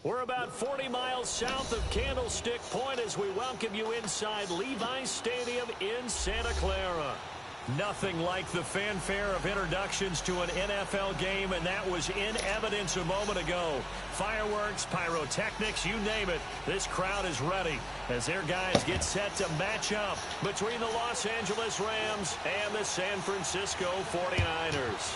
We're about 40 miles south of Candlestick Point as we welcome you inside Levi's Stadium in Santa Clara. Nothing like the fanfare of introductions to an NFL game, and that was in evidence a moment ago. Fireworks, pyrotechnics, you name it. This crowd is ready as their guys get set to match up between the Los Angeles Rams and the San Francisco 49ers.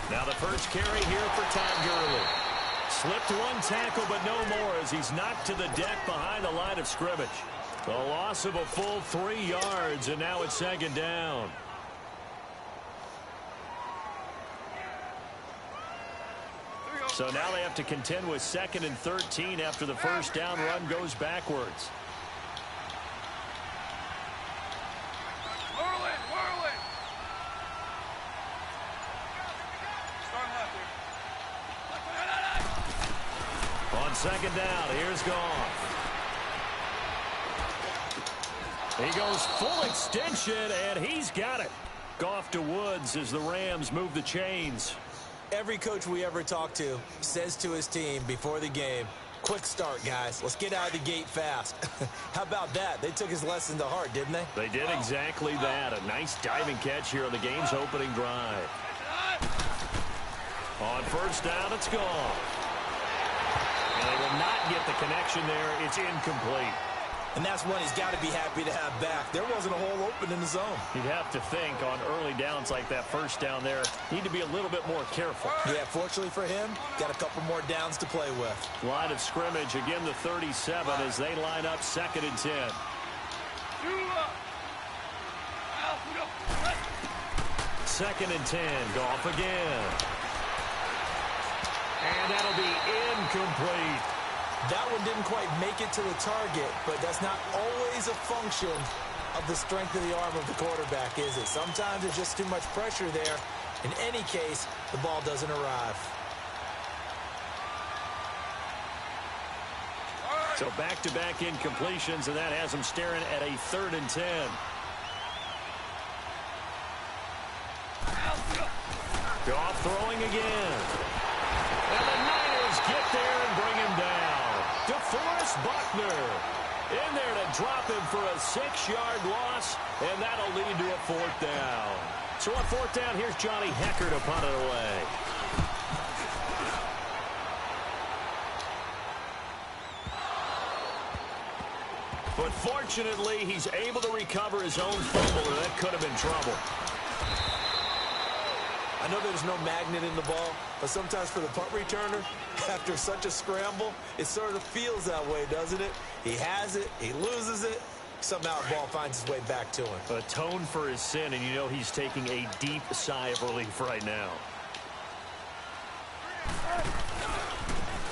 Now the first carry here for Todd Gurley. Slipped one tackle, but no more as he's knocked to the deck behind the line of scrimmage. The loss of a full 3 yards, and now it's second down. So now they have to contend with 2nd and 13 after the first down run goes backwards. On second down, here's Goff. He goes full extension, and he's got it. Goff to Woods as the Rams move the chains. Every coach we ever talk to says to his team before the game, quick start, guys. Let's get out of the gate fast. How about that? They took his lesson to heart, didn't they? They did exactly that. A nice diving catch here on the game's opening drive. On first down, it's Goff. And they will not get the connection there. It's incomplete. And that's one he's got to be happy to have back. There wasn't a hole open in the zone. You'd have to think on early downs like that first down there, need to be a little bit more careful. Yeah, fortunately for him, got a couple more downs to play with. Line of scrimmage, again the 37 as they line up 2nd and 10. 2nd and 10, Goff again. And that'll be incomplete. That one didn't quite make it to the target, but that's not always a function of the strength of the arm of the quarterback, is it? Sometimes there's just too much pressure there. In any case, the ball doesn't arrive. So back-to-back incompletions, and that has them staring at a 3rd and 10. Goff throwing again. And the Niners get there and bring him down. DeForest Buckner in there to drop him for a 6-yard loss, and that'll lead to a 4th down. So on 4th down, here's Johnny Hecker to punt it away. But fortunately, he's able to recover his own fumble, or that could have been trouble. I know there's no magnet in the ball, but sometimes for the punt returner, after such a scramble, it sort of feels that way, doesn't it? He has it, he loses it, somehow the ball finds its way back to him. Atone for his sin, and you know he's taking a deep sigh of relief right now.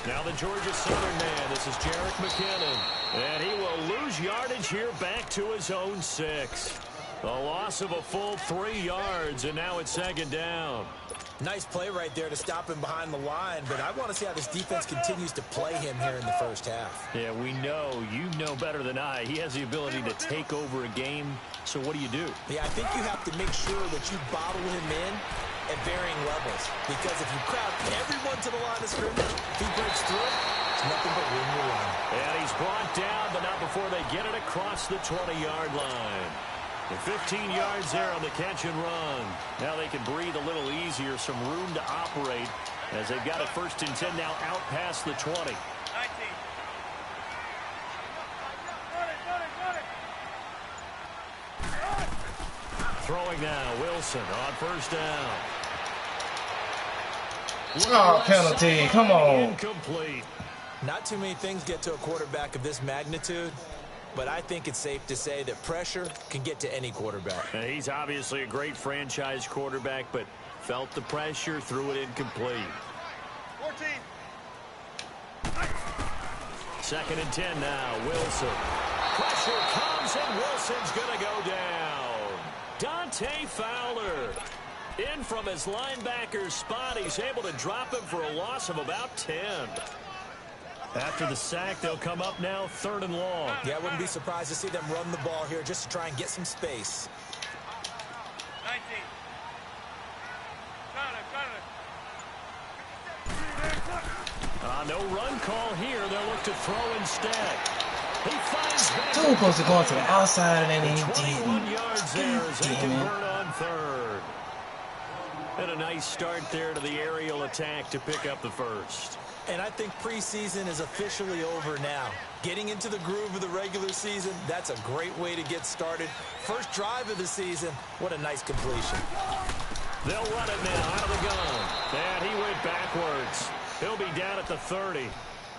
Now the Georgia Southern man, this is Jerick McKinnon, and he will lose yardage here back to his own 6. A loss of a full 3 yards, and now it's 2nd down. Nice play right there to stop him behind the line, but I want to see how this defense continues to play him here in the first half. Yeah, we know. You know better than I. He has the ability to take over a game, so what do you do? Yeah, I think you have to make sure that you bottle him in at varying levels, because if you crowd everyone to the line of scrimmage, if he breaks through, it's nothing but room to run. And he's brought down, but not before they get it across the 20-yard line. And 15 yards there on the catch and run. Now they can breathe a little easier, some room to operate as they've got a 1st and 10 now out past the 20. 19. Throwing now, Wilson on 1st down. Oh, penalty, come on. Incomplete. Not too many things get to a quarterback of this magnitude, but I think it's safe to say that pressure can get to any quarterback. Now, he's obviously a great franchise quarterback, but felt the pressure, threw it incomplete. 14. 2nd and 10 now, Wilson. Pressure pressure comes, and Wilson's going to go down. Dante Fowler in from his linebacker's spot. He's able to drop him for a loss of about 10. After the sack, they'll come up now 3rd and long. Yeah, I wouldn't be surprised to see them run the ball here just to try and get some space. 19. No run call here. They'll look to throw instead. He finds that. Dude supposed to go to the outside and then he 21 didn't. yards there as they convert on 3rd. And a nice start there to the aerial attack to pick up the first. And I think preseason is officially over now. Getting into the groove of the regular season, that's a great way to get started. First drive of the season, what a nice completion. They'll run it now out of the gun. And he went backwards. He'll be down at the 30.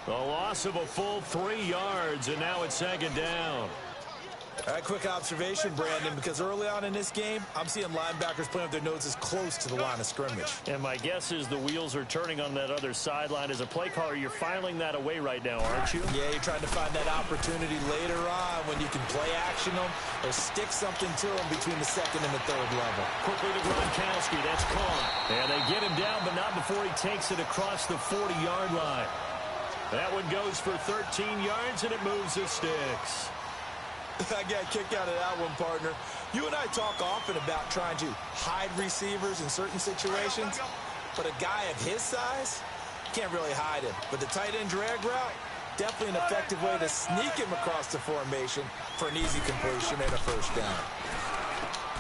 A loss of a full 3 yards, and now it's 2nd down. All right, quick observation, Brandon, because early on in this game, I'm seeing linebackers playing with their noses close to the line of scrimmage. And my guess is the wheels are turning on that other sideline. As a play caller, you're filing that away right now, aren't you? Yeah, you're trying to find that opportunity later on when you can play action them or stick something to them between the 2nd and the 3rd level. Quickly to Gronkowski. That's caught. And they get him down, but not before he takes it across the 40-yard line. That one goes for 13 yards, and it moves the sticks. I got a kick out of that one, partner. You and I talk often about trying to hide receivers in certain situations, but a guy of his size can't really hide him. But the tight end drag route, definitely an effective way to sneak him across the formation for an easy completion and a first down.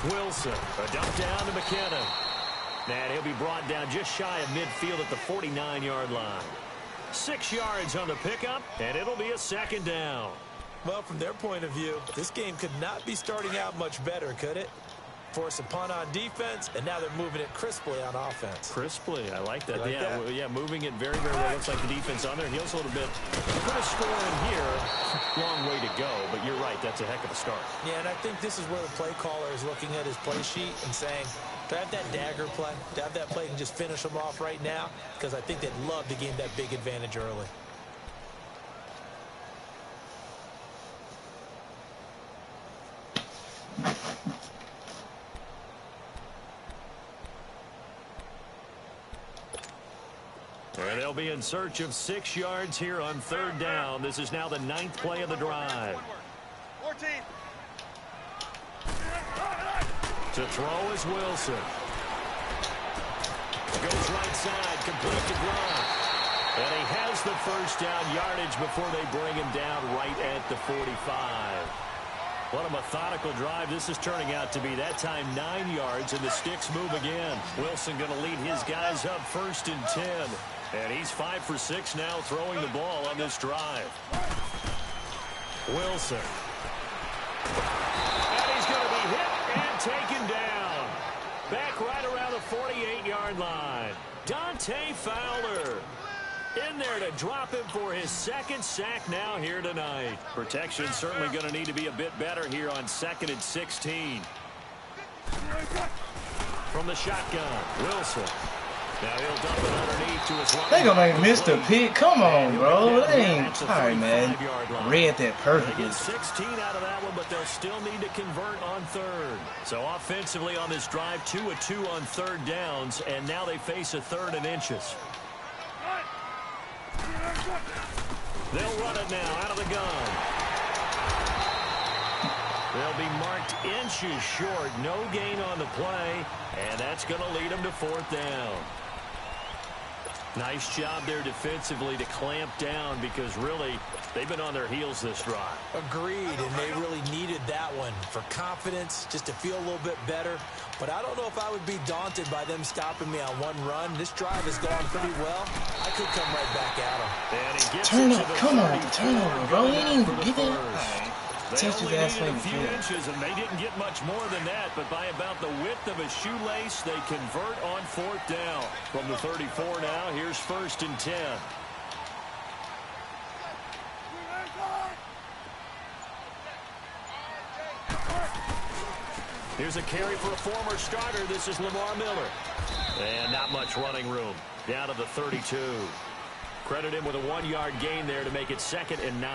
Wilson, a dump down to McKinnon. And he'll be brought down just shy of midfield at the 49-yard line. 6 yards on the pickup, and it'll be a 2nd down. Well, from their point of view, this game could not be starting out much better, could it? Force a punt on defense, and now they're moving it crisply on offense. Crisply, I like that. Like that? Yeah, moving it very, very well. Looks like the defense on their heels a little bit. Put a score in here. Long way to go, but you're right. That's a heck of a start. Yeah, and I think this is where the play caller is looking at his play sheet and saying, to have that dagger play, to have that play and just finish them off right now, because I think they'd love to gain that big advantage early. And they'll be in search of 6 yards here on 3rd down. This is now the 9th play of the drive. 14. To throw is Wilson. Goes right side, complete to Gronk. And he has the first down yardage before they bring him down right at the 45. What a methodical drive this is turning out to be. That time 9 yards, and the sticks move again. Wilson going to lead his guys up 1st and 10. And he's 5 for 6 now throwing the ball on this drive. Wilson. And he's going to be hit and taken down. Back right around the 48-yard line. Dante Fowler in there to drop him for his 2nd sack now here tonight. Protection certainly going to need to be a bit better here on 2nd and 16. From the shotgun, Wilson. Now he'll dump it underneath to his line. They gonna make Mr. Pitt. Come on, bro. They ain't. All right, man. Read that perfectly. They get 16 out of that one, but they'll still need to convert on 3rd. So offensively on this drive, 2 of 2 on 3rd downs, and now they face a 3rd and inches. They'll run it now out of the gun. They'll be marked inches short. No gain on the play, and that's going to lead them to 4th down. Nice job there defensively to clamp down because really they've been on their heels this drive. Agreed, and they really needed that one for confidence, just to feel a little bit better. But I don't know if I would be daunted by them stopping me on one run. This drive has gone pretty well. I could come right back at them. And he gets Turn it up, to the come on, 34 turn over, bro. You ain't even get that. All first. right. They Touch his only ass needed a like few that. inches, and they didn't get much more than that. But by about the width of a shoelace, they convert on 4th down. From the 34 now, here's 1st and 10. Here's a carry for a former starter. This is Lamar Miller. And not much running room. Down to the 32. Credit him with a 1-yard gain there to make it 2nd and 9.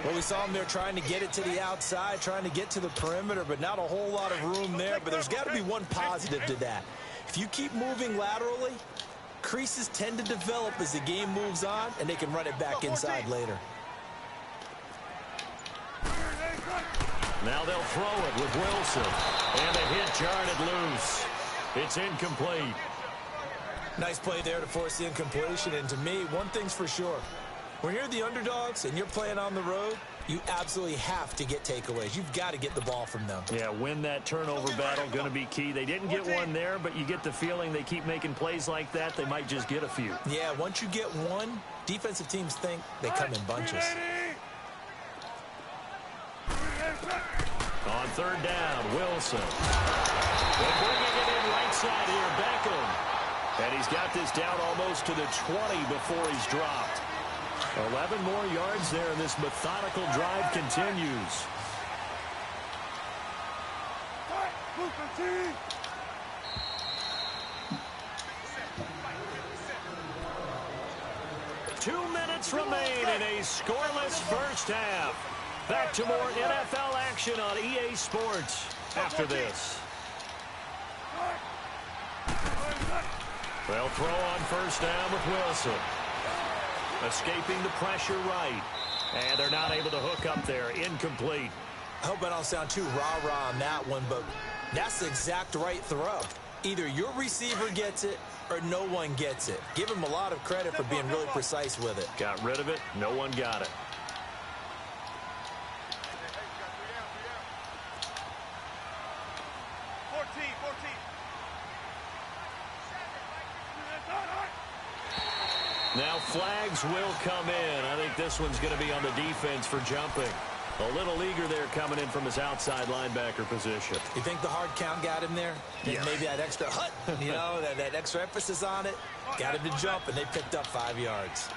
Well, we saw him there trying to get it to the outside, trying to get to the perimeter, but not a whole lot of room there. But there's got to be one positive to that. If you keep moving laterally, creases tend to develop as the game moves on, and they can run it back inside later. Now they'll throw it with Wilson. And the hit jarred it loose. It's incomplete. Nice play there to force the incompletion. And to me, one thing's for sure. When you're the underdogs and you're playing on the road, you absolutely have to get takeaways. You've got to get the ball from them. Yeah, win that turnover battle, going to be key. They didn't get one there, but you get the feeling they keep making plays like that, they might just get a few. Yeah, once you get one, defensive teams think they come in bunches. On third down, Wilson. They're bringing it in right side here, Beckham. And he's got this down almost to the 20 before he's dropped. 11 more yards there, and this methodical drive continues. Two minutes remain in a scoreless first half. Back to more NFL action on EA Sports after this. They'll throw on first down with Wilson. Escaping the pressure right. And they're not able to hook up there. Incomplete. I hope I don't sound too rah-rah on that one, but that's the exact right throw. Either your receiver gets it or no one gets it. Give him a lot of credit for being really precise with it. Got rid of it. No one got it. Now flags will come in. I think this one's going to be on the defense for jumping. A little eager there coming in from his outside linebacker position. You think the hard count got him there? Yeah. Maybe that extra hut, you know, that extra emphasis on it. Got him to jump, and they picked up 5 yards.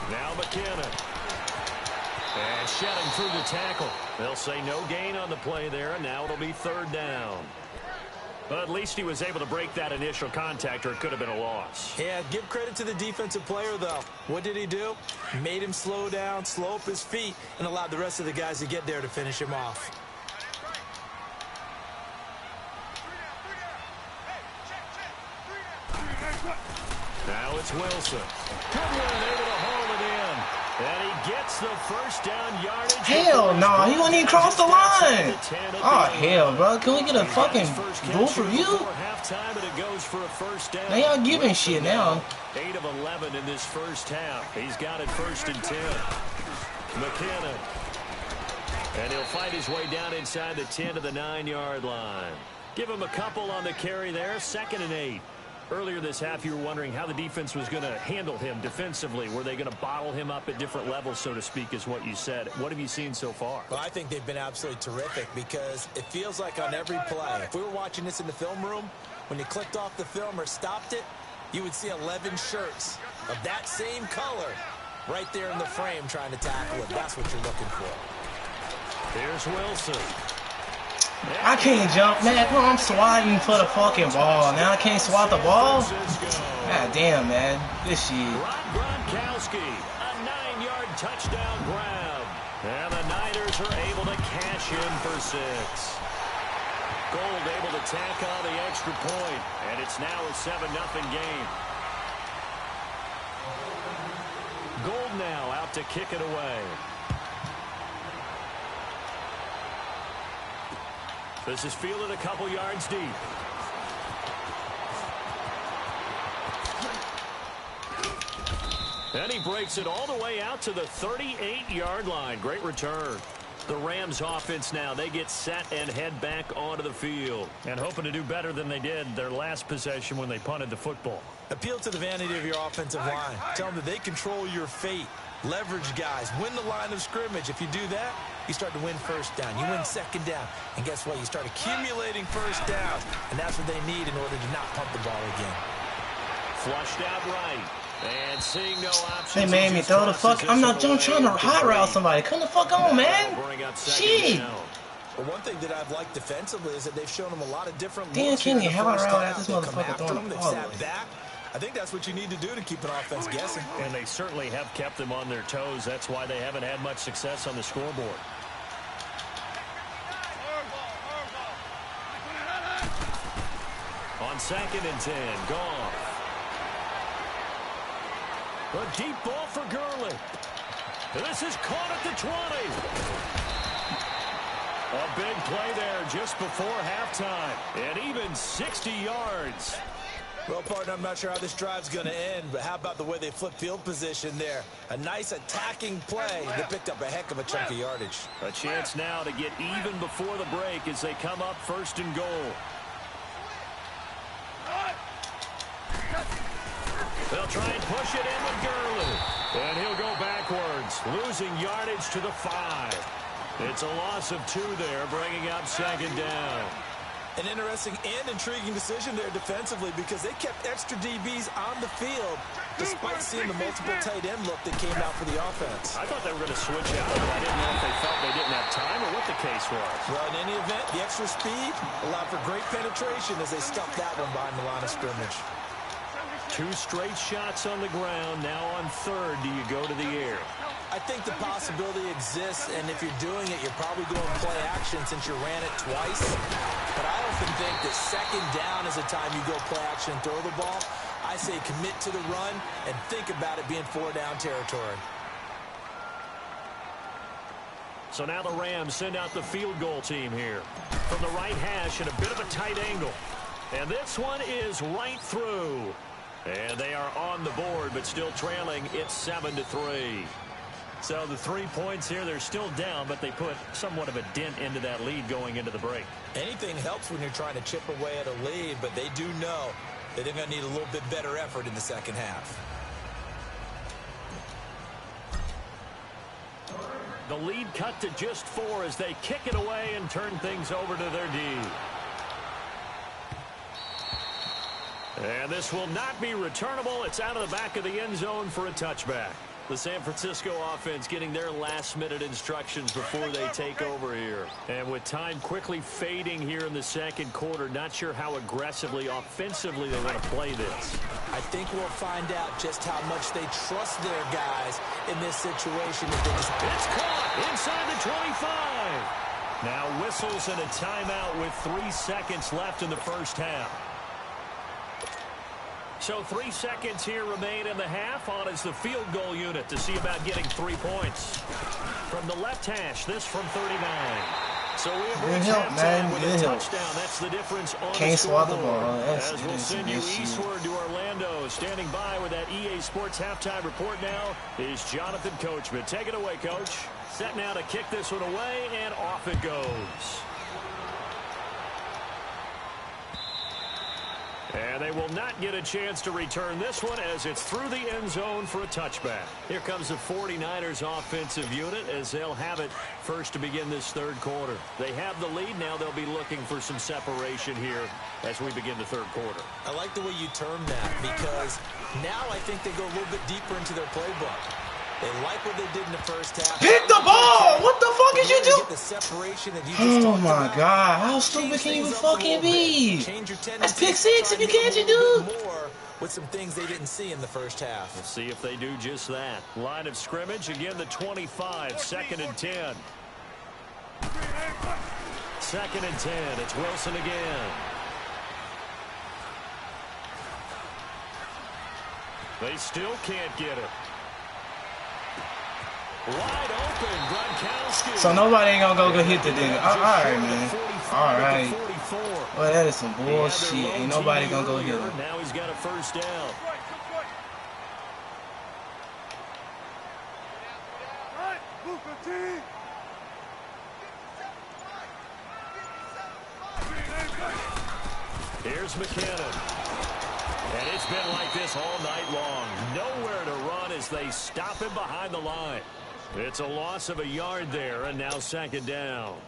Now McKinnon. And shedding through the tackle. They'll say no gain on the play there, and now it'll be third down. But at least he was able to break that initial contact, or it could have been a loss. Yeah, give credit to the defensive player, though. What did he do? Made him slow down, slow up his feet, and allowed the rest of the guys to get there to finish him off. Now it's Wilson. Goodwin able to haul it in. And he gets the first down yardage. Hell no, he wouldn't even cross the line. Oh, hell, bro. Can we get a fucking rule review? Now y'all giving shit now. 8 of 11 in this first half. He's got it first and 10. McKinnon. And he'll fight his way down inside the 10 to the 9-yard line. Give him a couple on the carry there. 2nd and 8. Earlier this half, you were wondering how the defense was going to handle him defensively. Were they going to bottle him up at different levels, so to speak, is what you said. What have you seen so far? Well, I think they've been absolutely terrific because it feels like on every play, if we were watching this in the film room, when you clicked off the film or stopped it, you would see 11 shirts of that same color right there in the frame trying to tackle it. That's what you're looking for. Here's Wilson. I can't jump, man. Bro, I'm swatting for the fucking ball. Now I can't swat the ball? God damn, man. This shit. Gronkowski, a 9-yard touchdown grab. And the Niners are able to cash in for 6. Gold able to tack on the extra point. And it's now a 7-0 game. Gold now out to kick it away. This is fielded a couple yards deep. And he breaks it all the way out to the 38-yard line. Great return. The Rams offense now, they get set and head back onto the field. And hoping to do better than they did their last possession when they punted the football. Appeal to the vanity of your offensive line. Tell them that they control your fate. Leverage guys. Win the line of scrimmage. If you do that, you start to win first down. You win second down. And guess what? You start accumulating first downs. And that's what they need in order to not pump the ball again. Flushed out right. And seeing no options. They made me throw the fuck. I'm trying to hot route somebody. Come the fuck on, man. Shit. Well, one thing that I've liked defensively is that they've shown them a lot of different Damn, looks. can you How hot route at this motherfucker throwing the ball? I think that's what you need to do to keep an offense guessing. And they certainly have kept them on their toes. That's why they haven't had much success on the scoreboard. On 2nd and 10, Goff. A deep ball for Gurley. This is caught at the 20. A big play there just before halftime. And even 60 yards. Well, partner, I'm not sure how this drive's going to end, but how about the way they flip field position there? A nice attacking play. They picked up a heck of a chunk of yardage. A chance now to get even before the break as they come up 1st and goal. They'll try and push it in with Gurley. And he'll go backwards, losing yardage to the 5. It's a loss of 2 there, bringing up 2nd down. An interesting and intriguing decision there defensively because they kept extra DBs on the field despite seeing the multiple tight end look that came out for the offense. I thought they were going to switch out, but I didn't know if they felt they didn't have time or what the case was. Well, in any event, the extra speed allowed for great penetration as they stuffed that one behind the line of scrimmage. 2 straight shots on the ground. Now on 3rd, do you go to the air? I think the possibility exists, and if you're doing it, you're probably going play action since you ran it twice. But I often think that 2nd down is the time you go play action and throw the ball. I say commit to the run and think about it being 4-down territory. So now the Rams send out the field goal team here. From the right hash at a bit of a tight angle. And this one is right through. And they are on the board, but still trailing. It's 7-3. So the 3 points here, they're still down, but they put somewhat of a dent into that lead going into the break. Anything helps when you're trying to chip away at a lead, but they do know that they're going to need a little bit better effort in the 2nd half. The lead cut to just 4 as they kick it away and turn things over to their D. And this will not be returnable. It's out of the back of the end zone for a touchback. The San Francisco offense getting their last-minute instructions before they take over here. And with time quickly fading here in the 2nd quarter, not sure how aggressively, offensively they want to play this. I think we'll find out just how much they trust their guys in this situation. If they just... It's caught inside the 25. Now whistles and a timeout with 3 seconds left in the 1st half. So 3 seconds here remain in the half. On is the field goal unit to see about getting 3 points. From the left hash, this from 39. So we have reached halftime with a touchdown. That's the difference on the scoreboard. As we'll send you eastward to Orlando. Standing by with that EA Sports halftime report now is Jonathan Coachman. Take it away, Coach. Set now to kick this one away, and off it goes. And they will not get a chance to return this one as it's through the end zone for a touchback. Here comes the 49ers offensive unit as they'll have it first to begin this 3rd quarter. They have the lead. Now they'll be looking for some separation here as we begin the 3rd quarter. I like the way you term that because now I think they go a little bit deeper into their playbook. They like what they did in the 1st half. Pick the ball! What the fuck is you doing? The separation that you just oh my God. How stupid can you fucking be? That's pick 6 if you catch it, dude. More with some things they didn't see in the 1st half. We'll see if they do just that. Line of scrimmage, again, the 25, 2nd and 10. 2nd and 10. It's Wilson again. They still can't get it. Wide open, Gronkowski. So nobody ain't gonna go hit the nigga. Alright, man. Alright. Well, that is some bullshit. Ain't nobody gonna go hit him. Now he's got a 1st down. Here's McKinnon. And it's been like this all night long. Nowhere to run as they stop him behind the line. It's a loss of a yard there, and now 2nd down.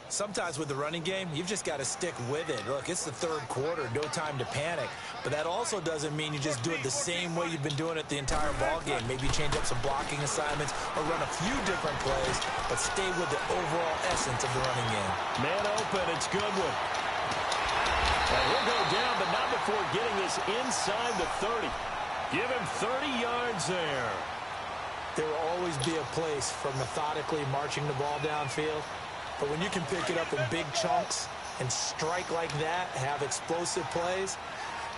Sometimes with the running game, you've just got to stick with it. Look, it's the 3rd quarter, no time to panic. But that also doesn't mean you just do it the same way you've been doing it the entire ball game. Maybe change up some blocking assignments or run a few different plays, but stay with the overall essence of the running game. Man open, it's Goodwin. And he'll go down, but not before getting this inside the 30. Give him 30 yards there. There will always be a place for methodically marching the ball downfield. But when you can pick it up in big chunks and strike like that, have explosive plays,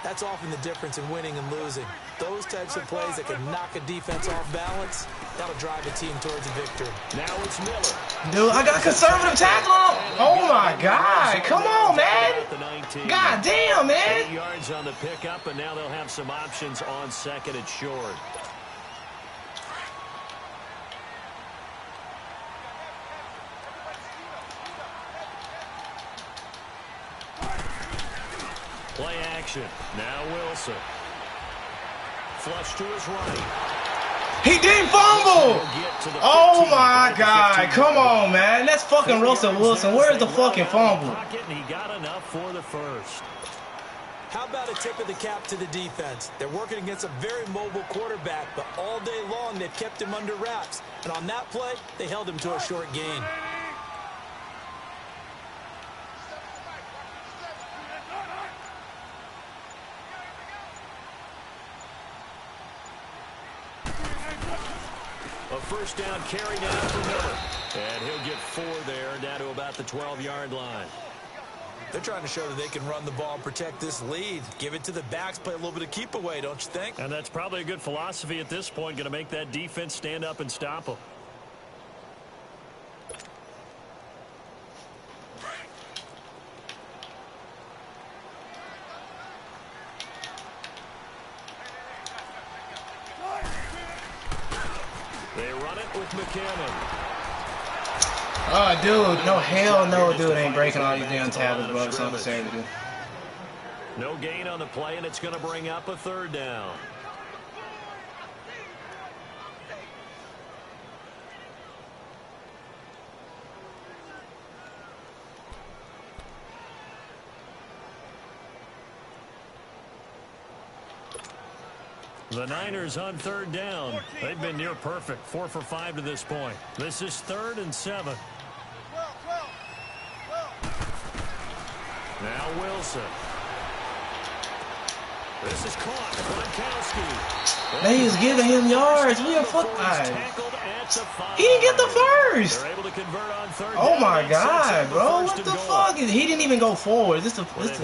that's often the difference in winning and losing. Those types of plays that can knock a defense off balance, that'll drive a team towards a victory. Now it's Miller. Dude, I got conservative tackle on. Oh, my God. Come on, man. God damn, man. 8 yards on the pickup, and now they'll have some options on second and short. Play action. Now Wilson. Flush to his right. He didn't fumble. Oh, my God. Come on, man. That's fucking Russell Wilson. Where's the fucking fumble? He got enough for the first. How about a tip of the cap to the defense? They're working against a very mobile quarterback, but all day long they've kept him under wraps. And on that play, they held him to a short gain. A first down carry now for Miller. And he'll get 4 there, down to about the 12-yard line. They're trying to show that they can run the ball and protect this lead. Give it to the backs, play a little bit of keep away, don't you think? And that's probably a good philosophy at this point, going to make that defense stand up and stop them. They run it with McCammon. Oh, dude. No, hell no, dude. Ain't breaking all these damn tackles, bro. It's unnecessary to do. No gain on the play, and it's going to bring up a third down. The Niners on third down. They've been near perfect. 4 for 5 to this point. This is 3rd and 7. Now Wilson. This is caught. Gronkowski. They was giving him yards. We are fuck. He didn't get the first. They're able to convert on third Oh down. my God, bro! First What the and fuck? goal. He didn't even go forward. That's the Great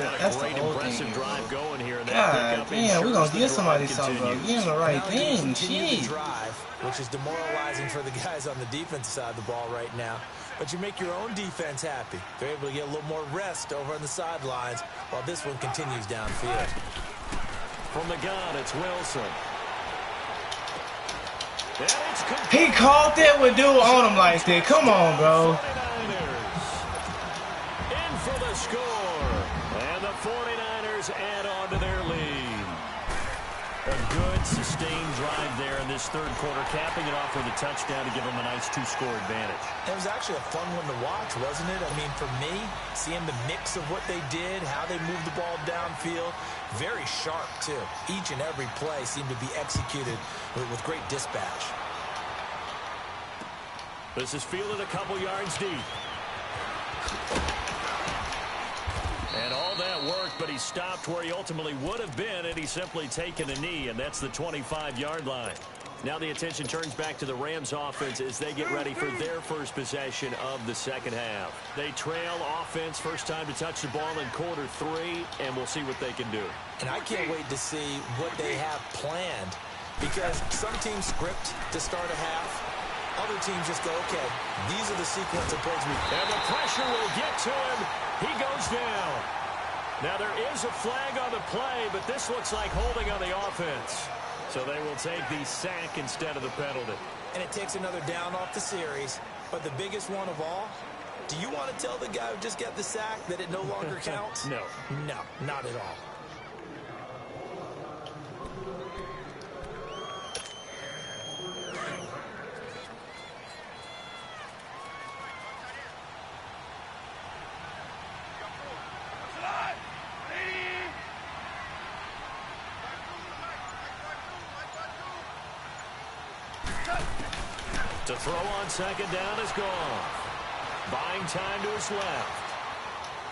whole impressive thing. drive going here. And that God pickup damn, we're ensures gonna the give somebody drive something, bro. continues. Give him the right Now they thing. continue to Shit. drive, which is demoralizing for the guys on the defensive side of the ball right now. But you make your own defense happy. They're able to get a little more rest over on the sidelines while this one continues downfield. From the gun, it's Wilson. And it's He caught that with dude on him like that. Come on, bro. 49ers in for the score. And the 49ers add on to their lead. A good, sustained drive there in this third quarter, capping it off with a touchdown to give them a nice 2-score advantage. It was actually a fun one to watch, wasn't it? I mean, for me, seeing the mix of what they did, how they moved the ball downfield, very sharp, too. Each and every play seemed to be executed with great dispatch. This is fielded a couple yards deep. And all that worked, but he stopped where he ultimately would have been had he simply taken a knee, and that's the 25-yard line. Now the attention turns back to the Rams offense as they get ready for their first possession of the second half. They trail offense, first time to touch the ball in quarter 3, and we'll see what they can do. And I can't wait to see what they have planned, because some teams script to start a half. Other teams just go, okay, these are the sequence of plays we... And the pressure will get to him. He goes down. Now there is a flag on the play, but this looks like holding on the offense. So they will take the sack instead of the penalty. And it takes another down off the series. But the biggest one of all, do you want to tell the guy who just got the sack that it no longer counts? No. No, not at all. To throw on second down is gone. Buying time to his left.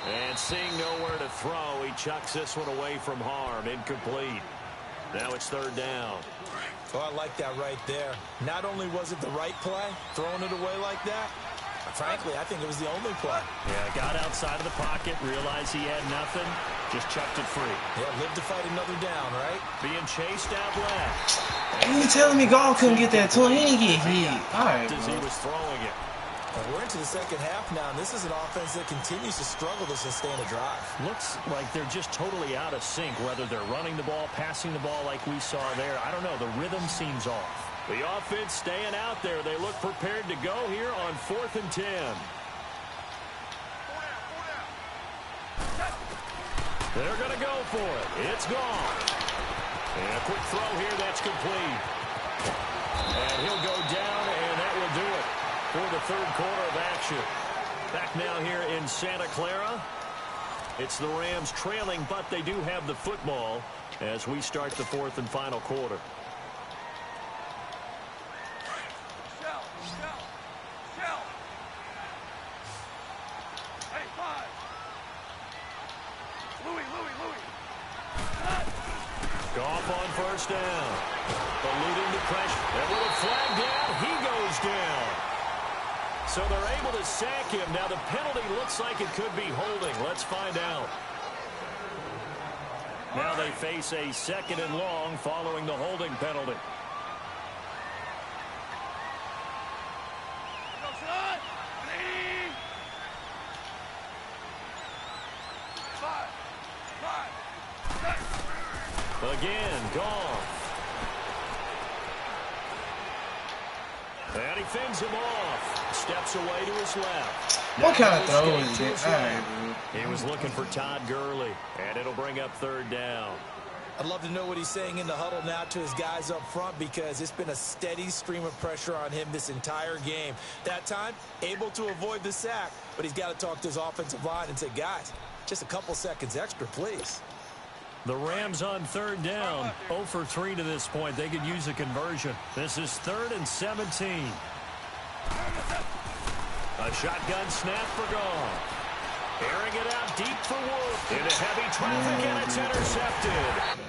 And seeing nowhere to throw, he chucks this one away from harm. Incomplete. Now it's third down. Oh, I like that right there. Not only was it the right play, throwing it away like that, frankly, I think it was the only play. Yeah, got outside of the pocket, realized he had nothing, just chucked it free. Yeah, live to fight another down, right? Being chased out left. You telling me Goff couldn't get that to him? He didn't get hit. All right, As he bro. was throwing it. We're into the second half now, and this is an offense that continues to struggle to sustain a drive. Looks like they're just totally out of sync, whether they're running the ball, passing the ball like we saw there. I don't know. The rhythm seems off. The offense staying out there. They look prepared to go here on 4th and 10. They're going to go for it. It's gone. And a quick throw here. That's complete. And he'll go down, and that will do it for the third quarter of action. Back now here in Santa Clara. It's the Rams trailing, but they do have the football as we start the fourth and final quarter. Goff on first down. Eluding the pressure. And with a flag down, he goes down. So they're able to sack him. Now the penalty looks like it could be holding. Let's find out. Now they face a 2nd and long following the holding penalty. Again, Goff. And he fends him off. Steps away to his left. What kind of throw is it? All right, bro. He was looking for Todd Gurley, and it'll bring up third down. I'd love to know what he's saying in the huddle now to his guys up front, because it's been a steady stream of pressure on him this entire game. That time, able to avoid the sack, but he's got to talk to his offensive line and say, guys, just a couple seconds extra, please. The Rams on third down, 0 for 3 to this point. They could use a conversion. This is 3rd and 17. A shotgun snap for Goff. Airing it out deep for Wolf. Into heavy traffic, and it's intercepted.